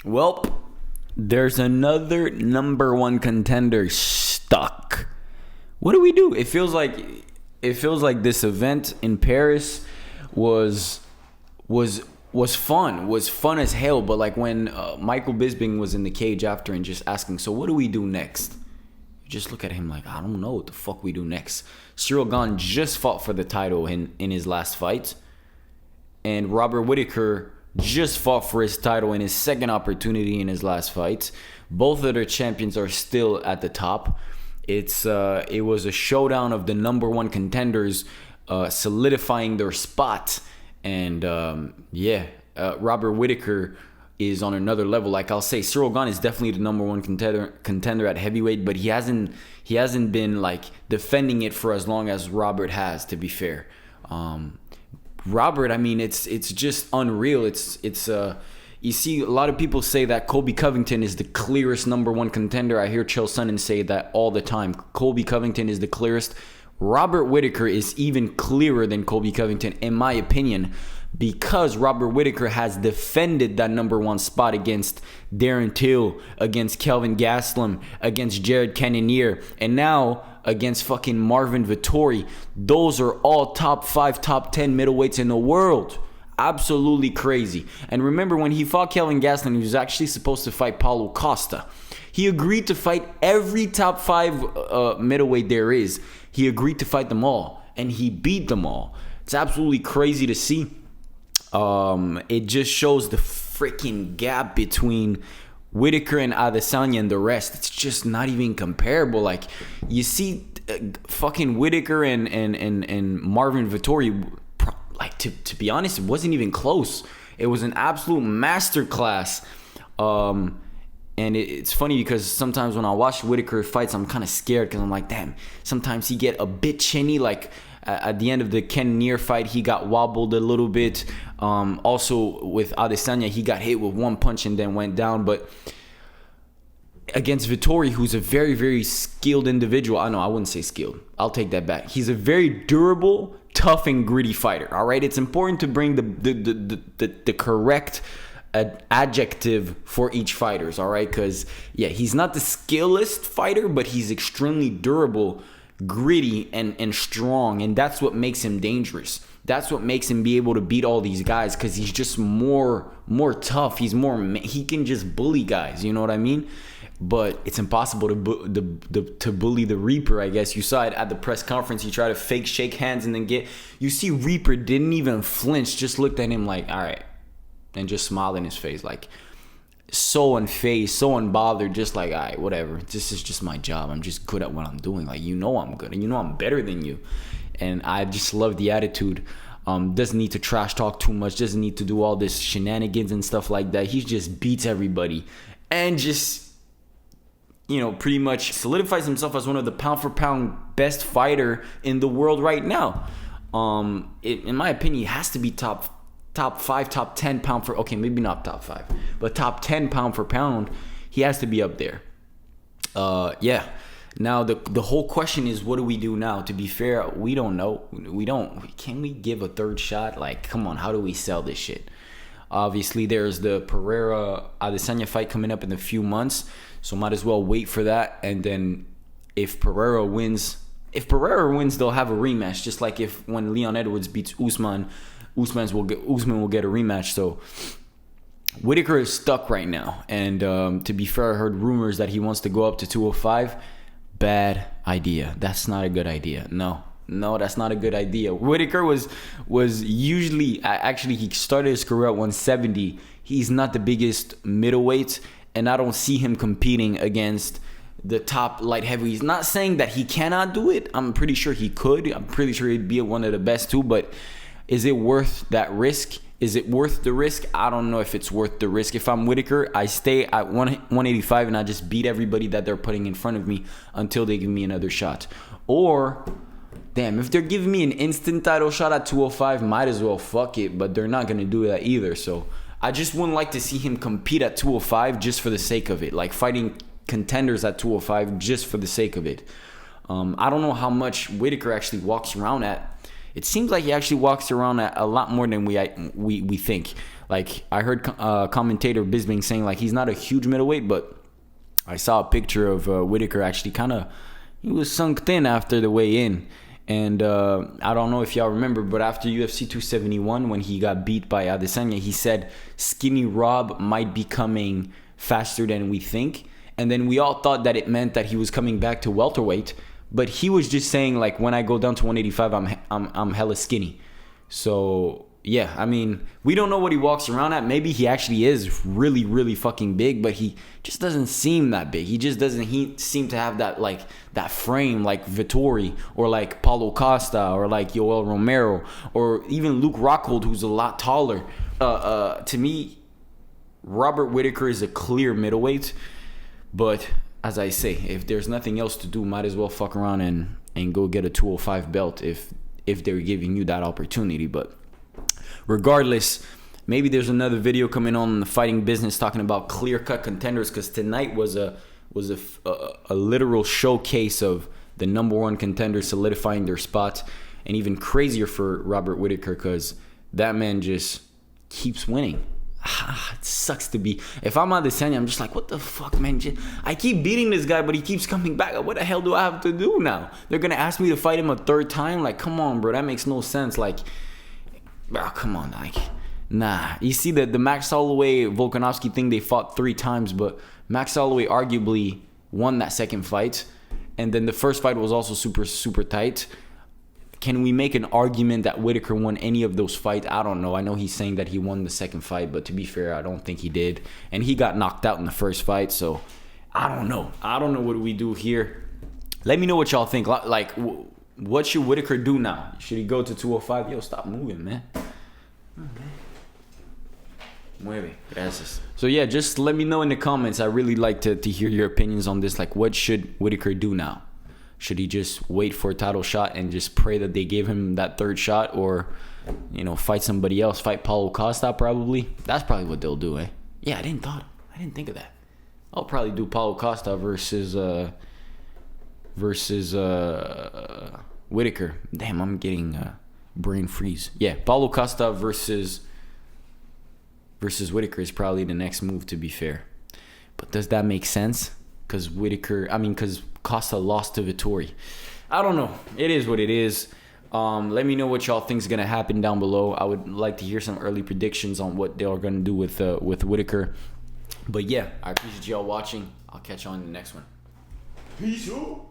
Well, there's another number one contender stuck. What do we do? It feels like this event in Paris was fun. Was fun as hell. But like when Michael Bisping was in the cage after and just asking, so what do we do next? You just look at him like, I don't know what the fuck we do next. Cyril Gane just fought for the title in his last fight. And Robert Whittaker just fought for his title in his second opportunity in his last fight. Both of their champions are still at the top. It was a showdown of the number one contenders solidifying their spot. And Robert Whittaker is on another level. Like I'll say, Cyril Gane is definitely the number one contender at heavyweight, but he hasn't been like defending it for as long as Robert has, to be fair. Robert, I mean, it's just unreal. You see, a lot of people say that Colby Covington is the clearest number one contender. I hear Chael Sonnen say that all the time. Colby Covington is the clearest. Robert Whittaker is even clearer than Colby Covington, in my opinion, because Robert Whittaker has defended that number one spot against Darren Till, against Kelvin Gastelum, against Jared Cannonier, and now against fucking Marvin Vettori. Those are all top 5, top 10 middleweights in the world. Absolutely crazy. And remember, when he fought Kelvin Gastelum, he was actually supposed to fight Paulo Costa. He agreed to fight every top 5 middleweight there is. He agreed to fight them all, and he beat them all. It's absolutely crazy to see. It just shows the freaking gap between Whittaker and Adesanya and the rest. It's just not even comparable. Like, you see fucking Whittaker and Marvin Vittori, like, to be honest, it wasn't even close. It was an absolute masterclass. And it's funny because sometimes when I watch Whittaker fights, I'm kind of scared because I'm like, damn, sometimes he get a bit chinny. Like at the end of the Cannonier fight, he got wobbled a little bit. Also with Adesanya, he got hit with one punch and then went down. But against Vittori, who's a very, very skilled individual. I wouldn't say skilled. I'll take that back. He's a very durable, tough, and gritty fighter. All right, it's important to bring the correct adjective for each fighters, all right? Because he's not the skillest fighter, but he's extremely durable, gritty, and strong, and that's what makes him dangerous. That's what makes him be able to beat all these guys, because he's just more tough. He can just bully guys, you know what I mean? But it's impossible to bully the Reaper, I guess. You saw it at the press conference. He tried to fake shake hands and then you see Reaper didn't even flinch, just looked at him like, all right, and just smiled in his face, like so unfazed, so unbothered, just like, all right, whatever. This is just my job. I'm just good at what I'm doing. Like, I'm good, and I'm better than you. And I just love the attitude. Doesn't need to trash talk too much. Doesn't need to do all this shenanigans and stuff like that. He just beats everybody, and just pretty much solidifies himself as one of the pound for pound best fighter in the world right now. In my opinion, he has to be top 5, top 10 pound for, okay, maybe not top 5, but top 10 pound for pound. He has to be up there. Now the whole question is, what do we do now? To be fair, we don't know. Can we give a third shot? Like, come on, how do we sell this shit? Obviously, there's the Pereira Adesanya fight coming up in a few months, so might as well wait for that. And then if Pereira wins, they'll have a rematch, just like when Leon Edwards beats Usman. Usman will get a rematch. So Whittaker is stuck right now, and to be fair, I heard rumors that he wants to go up to 205. Bad idea. That's not a good idea. No, that's not a good idea. Whittaker was usually, actually, he started his career at 170. He's not the biggest middleweight, and I don't see him competing against the top light heavyweights. Not saying that he cannot do it. I'm pretty sure he could. I'm pretty sure he'd be one of the best too, but is it worth that risk? Is it worth the risk? I don't know if it's worth the risk. If I'm Whittaker, I stay at 185 and I just beat everybody that they're putting in front of me until they give me another shot. Or, damn, if they're giving me an instant title shot at 205, might as well fuck it. But they're not going to do that either. So I just wouldn't like to see him compete at 205 just for the sake of it. Like fighting contenders at 205 just for the sake of it. I don't know how much Whittaker actually walks around at. it seems like he actually walks around a lot more than we think. Like, I heard commentator Bisping saying, like, he's not a huge middleweight, but I saw a picture of Whittaker actually he was sunk thin after the weigh-in. And I don't know if y'all remember, but after UFC 271, when he got beat by Adesanya, he said Skinny Rob might be coming faster than we think. And then we all thought that it meant that he was coming back to welterweight. But he was just saying, like, when I go down to 185, I'm hella skinny. So, yeah, I mean, we don't know what he walks around at. Maybe he actually is really, really fucking big, but he just doesn't seem that big. He just doesn't seem to have that, like, that frame like Vettori or like Paulo Costa or like Yoel Romero or even Luke Rockhold, who's a lot taller. To me, Robert Whittaker is a clear middleweight, but as I say, if there's nothing else to do, might as well fuck around and go get a 205 belt if they're giving you that opportunity. But regardless, maybe there's another video coming on in the fighting business talking about clear-cut contenders, because tonight was a literal showcase of the number one contender solidifying their spot. And even crazier for Robert Whittaker, because that man just keeps winning. It sucks to be. If I'm Adesanya, I'm just like, what the fuck, man? I keep beating this guy, but he keeps coming back. What the hell do I have to do now? They're gonna ask me to fight him a third time? Like, come on, bro. That makes no sense. Like, bro, come on, like, nah. You see the Max Holloway Volkanovski thing? They fought 3 times, but Max Holloway arguably won that second fight, and then the first fight was also super, super tight. Can we make an argument that Whittaker won any of those fights? I don't know. I know he's saying that he won the second fight, but to be fair, I don't think he did. And he got knocked out in the first fight, so I don't know. I don't know what do we do here. Let me know what y'all think. Like, what should Whittaker do now? Should he go to 205? Yo, stop moving, man. Mueve. Gracias. So yeah, just let me know in the comments. I really like to hear your opinions on this. Like, what should Whittaker do now? Should he just wait for a title shot and just pray that they give him that third shot, or, you know, fight somebody else, fight Paulo Costa probably? That's probably what they'll do, eh? Yeah, I didn't think of that. I'll probably do Paulo Costa versus Whittaker. Damn, I'm getting brain freeze. Yeah, Paulo Costa versus Whittaker is probably the next move, to be fair. But does that make sense? Because Costa lost to Vittori. I don't know. It is what it is. Let me know what y'all think is going to happen down below. I would like to hear some early predictions on what they are going to do with Whittaker. But yeah, I appreciate y'all watching. I'll catch you on the next one. Peace out.